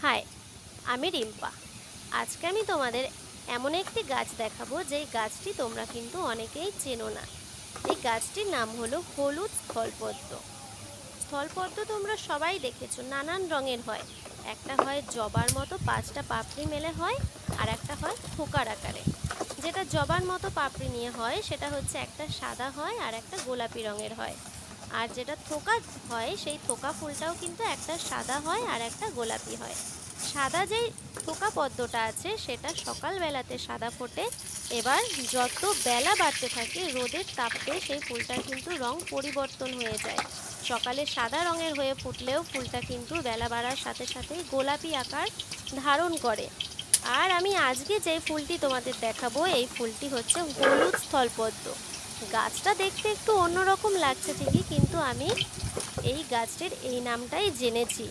High, আমি রিম্পা। আজকে আমি তোমাদের এমন একটি গাছ দেখাবো যেই গাছটি তোমরা কিন্তু অনেকেই চেনো না। এই গাছটির নাম হলো হলুদ স্থলপদ্ম। স্থলপদ্ম তোমরা সবাই দেখেছো, নানান রঙের হয়। একটা হয় জবার মতো 5টা পাপড়ি মেলে হয়, আর একটা হয় থোকার আকারে। যেটা জবার মতো পাপড়ি নিয়ে হয় সেটা হচ্ছে একটা সাদা হয় আর একটা গোলাপি রঙের হয়। আর যেটা থোকা হয় সেই থোকা ফুলটাও কিন্তু একটা সাদা হয় আর একটা গোলাপি হয়। সাদা যেই থোকা পদ্মটা আছে সেটা সকালবেলাতে সাদা ফোটে। এবার যত বেলা বাড়তে থাকে রোদের তাপে সেই ফুলটার কিন্তু রং পরিবর্তন হয়ে যায়। সকালে সাদা রঙের হয়ে ফুটলেও ফুলটা কিন্তু বেলা বাড়ার সাথে সাথেই গোলাপি আকার ধারণ করে। আর আমি আজকে যে ফুলটি তোমাদের দেখাবো এই ফুলটি হচ্ছে হলুদ স্থলপদ্ম। গাছটা দেখতে একটু অন্যরকম লাগছে ঠিকই, কিন্তু আমি এই গাছটির এই নামটাই জেনেছি।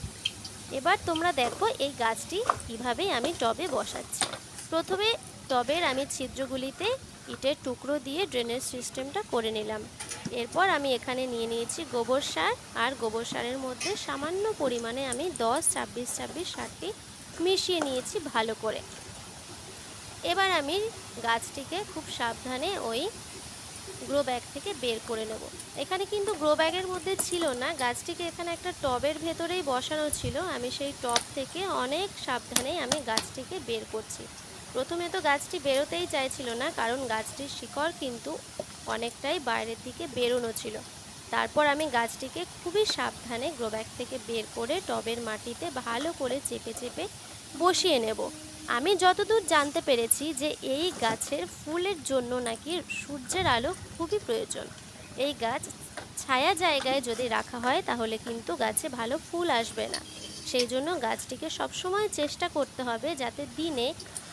এবার তোমরা দেখো এই গাছটি কিভাবে আমি টবে বসাচ্ছি। প্রথমে টবের আমি ছিদ্রগুলিতে ইটের টুকরো দিয়ে ড্রেনেজ সিস্টেমটা করে নিলাম। এরপর আমি এখানে নিয়ে নিয়েছি গোবর সার, আর গোবর সারের মধ্যে সামান্য পরিমাণে আমি 10, 26, 26, 60টি মিশিয়ে নিয়েছি ভালো করে। এবার আমি গাছটিকে খুব সাবধানে ওই গ্রো ব্যাগ থেকে বের করে নেব। এখানে কিন্তু গ্রো ব্যাগের মধ্যে ছিল না, গাছটিকে এখানে একটা টবের ভেতরেই বসানো ছিল। আমি সেই টব থেকে অনেক সাবধানেই আমি গাছটিকে বের করছি। প্রথমে তো গাছটি বেরোতেই চাইছিল না, কারণ গাছটির শিকড় কিন্তু অনেকটাই বাইরের দিকে বেরোনো ছিল। তারপর আমি গাছটিকে খুবই সাবধানে গ্রো ব্যাগ থেকে বের করে টবের মাটিতে ভালো করে চেপে চেপে বসিয়ে নেব। আমি যতদূর জানতে পেরেছি যে এই গাছের ফুলের জন্য নাকি সূর্যের আলো খুবই প্রয়োজন। এই গাছ ছায়া জায়গায় যদি রাখা হয় তাহলে কিন্তু গাছে ভালো ফুল আসবে না। সেই জন্য গাছটিকে সবসময় চেষ্টা করতে হবে যাতে দিনে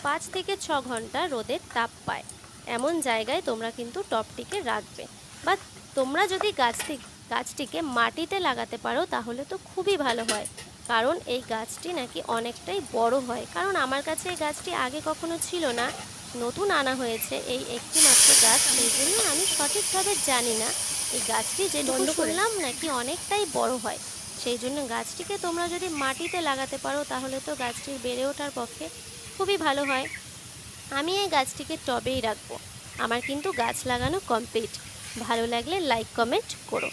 5 থেকে 6 ঘন্টা রোদের তাপ পায়, এমন জায়গায় তোমরা কিন্তু টবটিকে রাখবে। বা তোমরা যদি গাছটিকে মাটিতে লাগাতে পারো তাহলে তো খুবই ভালো হয়, কারণ এই গাছটি নাকি অনেকটাই বড় হয়। কারণ আমার কাছে এই গাছটি আগে কখনো ছিল না, নতুন আনা হয়েছে এই একটি মাত্র গাছ, সেই জন্য আমি সঠিকভাবে জানি না এই গাছটি যেটুকু শুনলাম নাকি অনেকটাই বড় হয়। সেই জন্য গাছটিকে তোমরা যদি মাটিতে লাগাতে পারো তাহলে তো গাছটির বেড়ে ওঠার পক্ষে খুবই ভালো হয়। আমি এই গাছটিকে টবেই রাখবো। আমার কিন্তু গাছ লাগানো কমপ্লিট। ভালো লাগলে লাইক কমেন্ট করো।